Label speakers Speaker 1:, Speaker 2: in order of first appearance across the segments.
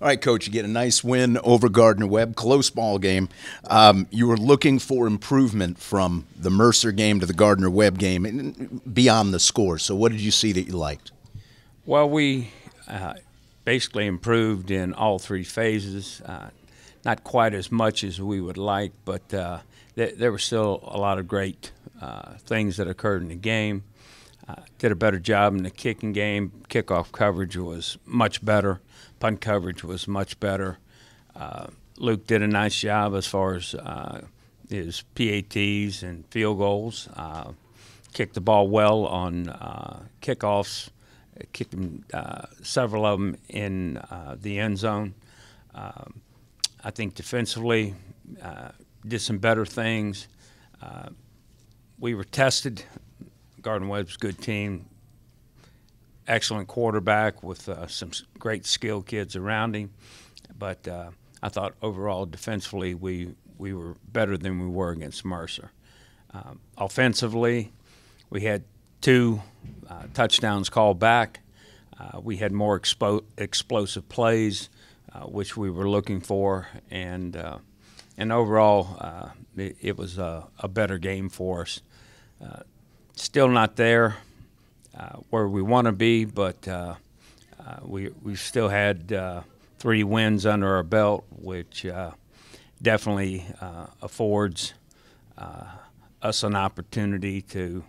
Speaker 1: All right, Coach, you get a nice win over Gardner-Webb, close ball game. You were looking for improvement from the Mercer game to the Gardner-Webb game and beyond the score. So what did you see that you liked?
Speaker 2: Well, we basically improved in all three phases. Not quite as much as we would like, but there were still a lot of great things that occurred in the game. Did a better job in the kicking game. Kickoff coverage was much better. Punt coverage was much better. Luke did a nice job as far as his PATs and field goals. Kicked the ball well on kickoffs. Kicked them, several of them in the end zone. I think defensively did some better things. We were tested. Gardner-Webb's a good team. Excellent quarterback with some great skilled kids around him. But I thought overall defensively we were better than we were against Mercer. Offensively, we had two touchdowns called back. We had more explosive plays, which we were looking for. And overall, it was a better game for us. Still not there where we want to be, but we still had 3 wins under our belt, which definitely affords us an opportunity to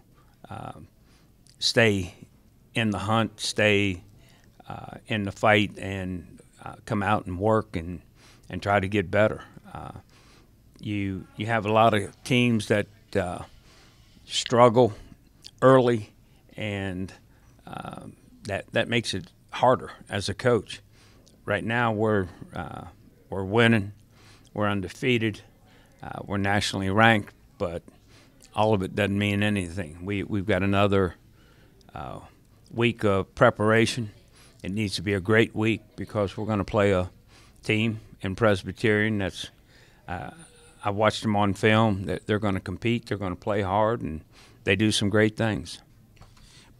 Speaker 2: stay in the hunt, stay in the fight, and come out and work and try to get better. You have a lot of teams that struggle early, and that makes it harder as a coach. Right now, we're winning, we're undefeated, we're nationally ranked, but all of it doesn't mean anything. We've got another week of preparation. It needs to be a great week because we're going to play a team in Presbyterian that's. I watched them on film. That they're going to compete. They're going to play hard, and they do some great things.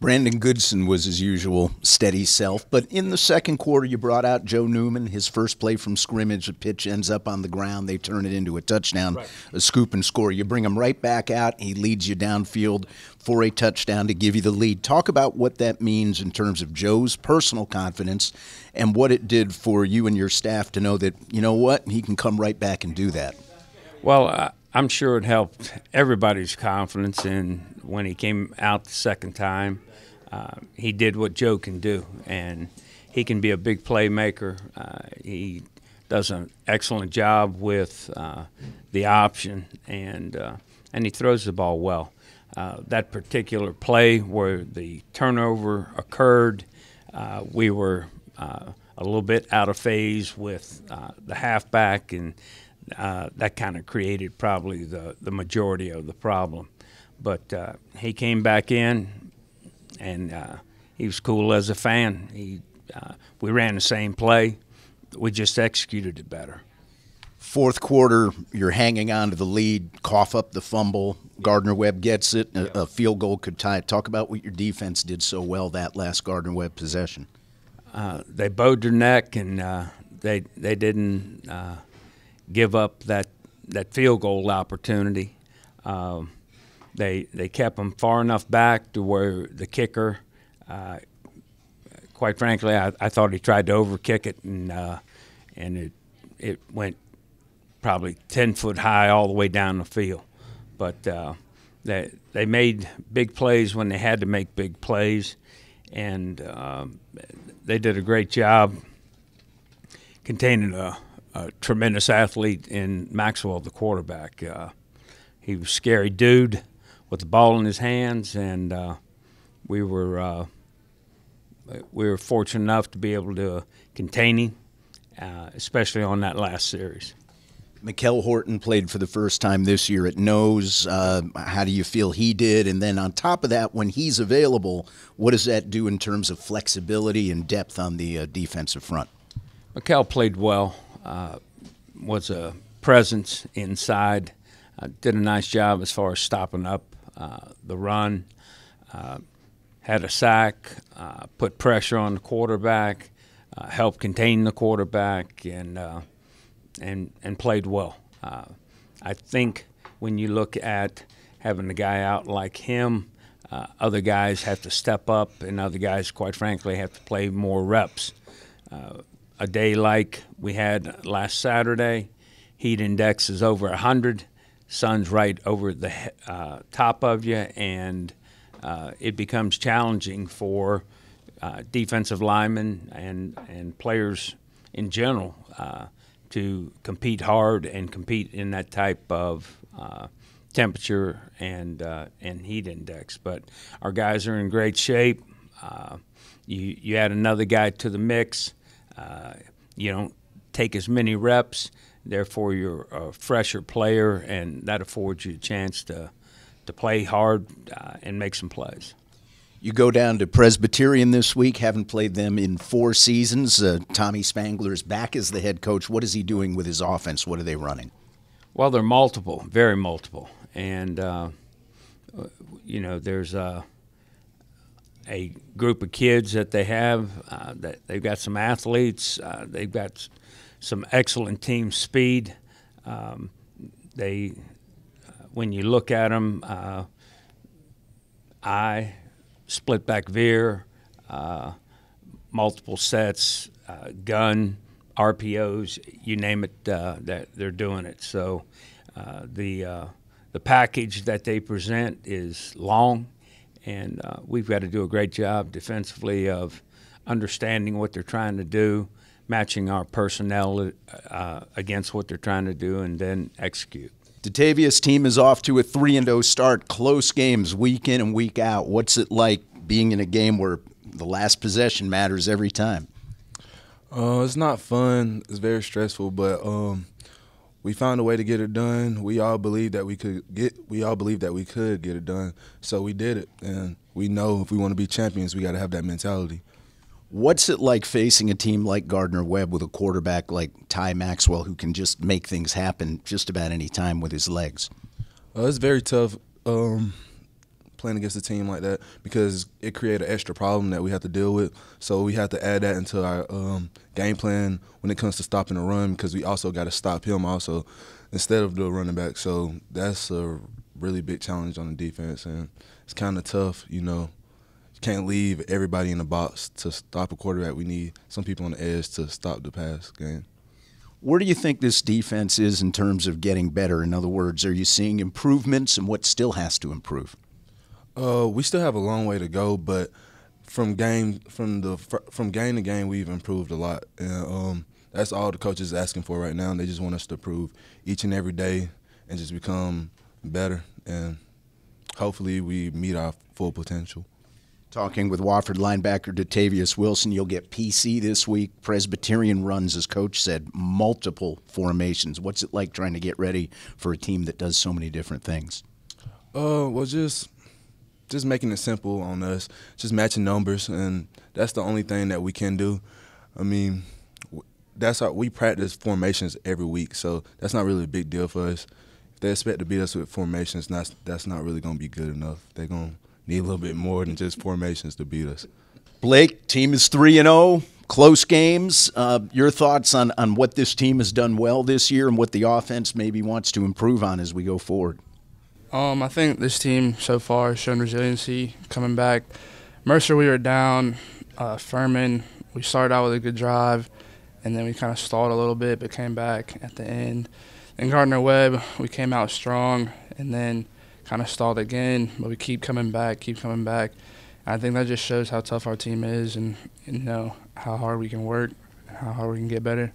Speaker 1: Brandon Goodson was, as usual, steady self. But in the second quarter, you brought out Joe Newman. His first play from scrimmage, the pitch ends up on the ground. They turn it into a touchdown, right. A scoop and score. You bring him right back out. He leads you downfield for a touchdown to give you the lead. Talk about what that means in terms of Joe's personal confidence and what it did for you and your staff to know that, you know what, he can come right back and do that.
Speaker 2: Well, I'm sure it helped everybody's confidence when he came out the second time. He did what Joe can do, and he can be a big playmaker. He does an excellent job with the option, and he throws the ball well. That particular play where the turnover occurred, we were a little bit out of phase with the halfback, and that kind of created probably the majority of the problem. But he came back in, and he was cool as a fan. We ran the same play. We just executed it better.
Speaker 1: Fourth quarter, you're hanging on to the lead, cough up the fumble. Gardner-Webb gets it. A field goal could tie it. Talk about what your defense did so well that last Gardner-Webb possession.
Speaker 2: They bowed their neck, and they didn't give up that field goal opportunity. They kept them far enough back to where the kicker, quite frankly, I thought he tried to overkick it, and it went probably 10 foot high all the way down the field. But they made big plays when they had to make big plays, and they did a great job containing a tremendous athlete in Maxwell, the quarterback. He was a scary dude with the ball in his hands, and we were fortunate enough to be able to contain him, especially on that last series.
Speaker 1: Mikel Horton played for the first time this year at nose. How do you feel he did? And then on top of that, when he's available, what does that do in terms of flexibility and depth on the defensive front?
Speaker 2: Mikel played well, was a presence inside, did a nice job as far as stopping up the run, had a sack, put pressure on the quarterback, helped contain the quarterback and played well. I think when you look at having a guy out like him, other guys have to step up, and other guys, quite frankly, have to play more reps. A day like we had last Saturday, heat index is over 100, sun's right over the top of you, and it becomes challenging for defensive linemen and players in general to compete hard and compete in that type of temperature and heat index. But our guys are in great shape. You add another guy to the mix, you don't take as many reps, therefore you're a fresher player, and that affords you a chance to play hard and make some plays.
Speaker 1: You go down to Presbyterian this week, haven't played them in 4 seasons. Tommy Spangler is back as the head coach. What is he doing with his offense? What are they running?
Speaker 2: Well, they're multiple, very multiple. And, there's a group of kids that they have. That they've got some athletes. They've got some excellent team speed. When you look at them, split back veer, multiple sets, gun, RPOs, you name it, that they're doing it. So the package that they present is long, and we've got to do a great job defensively of understanding what they're trying to do, matching our personnel against what they're trying to do, and then execute.
Speaker 1: Datavius team is off to a 3-0 start, close games week in and week out. What's it like being in a game where the last possession matters every time?
Speaker 3: It's not fun. It's very stressful, but we found a way to get it done. We all believed that we could get it done, so we did it. And we know if we want to be champions, we got to have that mentality.
Speaker 1: What's it like facing a team like Gardner-Webb with a quarterback like Ty Maxwell who can just make things happen just about any time with his legs?
Speaker 3: It's very tough playing against a team like that because it creates an extra problem that we have to deal with. So we have to add that into our game plan when it comes to stopping the run, because we also got to stop him also instead of the running back. So that's a really big challenge on the defense, and it's kind of tough, Can't leave everybody in the box to stop a quarterback. We need some people on the edge to stop the pass game.
Speaker 1: Where do you think this defense is in terms of getting better? In other words, are you seeing improvements, and what still has to improve?
Speaker 3: We still have a long way to go, but from game to game, we've improved a lot. And that's all the coaches are asking for right now. They just want us to improve each and every day and just become better. And hopefully we meet our full potential.
Speaker 1: Talking with Wofford linebacker Datavius Wilson, you'll get PC this week. Presbyterian runs, as Coach said, multiple formations. What's it like trying to get ready for a team that does so many different things?
Speaker 3: Well, just making it simple on us, just matching numbers, and that's the only thing that we can do. I mean, we practice formations every week, so that's not really a big deal for us. If they expect to beat us with formations, that's not really going to be good enough. They're going to need a little bit more than just formations to beat us.
Speaker 1: Blake, team is 3-0, close games. Your thoughts on what this team has done well this year and what the offense maybe wants to improve on as we go forward?
Speaker 4: I think this team so far has shown resiliency coming back. Mercer, we were down. Furman, we started out with a good drive, and then we kind of stalled a little bit but came back at the end. And Gardner-Webb, we came out strong and then kind of stalled again, but we keep coming back. And I think that just shows how tough our team is and how hard we can work and how hard we can get better.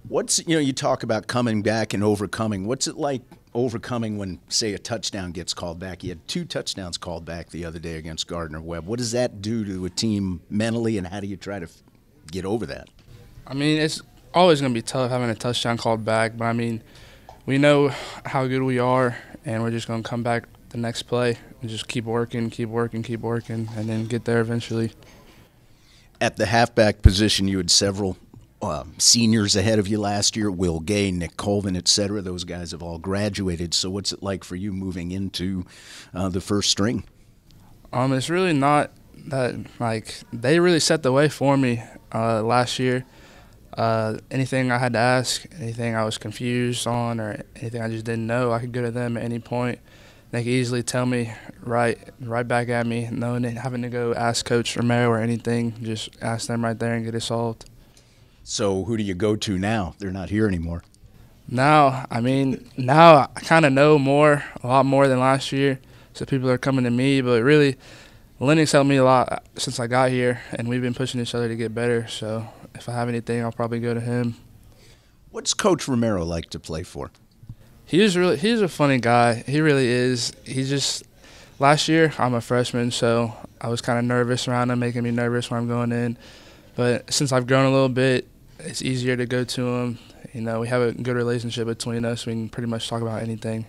Speaker 1: You talk about coming back and overcoming. What's it like overcoming when, say, a touchdown gets called back? You had 2 touchdowns called back the other day against Gardner-Webb. What does that do to a team mentally, and how do you try to get over that?
Speaker 4: I mean, it's always going to be tough having a touchdown called back, but, I mean, we know how good we are, and we're just going to come back the next play and just keep working, and then get there eventually.
Speaker 1: At the halfback position, you had several seniors ahead of you last year, Will Gay, Nick Colvin, et cetera. Those guys have all graduated. So what's it like for you moving into the first string?
Speaker 4: It's really not that they really set the way for me last year. Anything I had to ask, anything I was confused on, or anything I just didn't know, I could go to them at any point. They could easily tell me right back at me, knowing it, having to go ask Coach Romero or anything, just ask them right there and get it solved.
Speaker 1: So who do you go to now? They're not here anymore.
Speaker 4: Now I kind of know a lot more than last year, so people are coming to me, but really Lennox helped me a lot since I got here, and we've been pushing each other to get better, so if I have anything, I'll probably go to him.
Speaker 1: What's Coach Romero like to play for?
Speaker 4: He's a funny guy. He really is. Last year, I'm a freshman, so I was kind of nervous around him, making me nervous when I'm going in. But since I've grown a little bit, it's easier to go to him. We have a good relationship between us. We can pretty much talk about anything.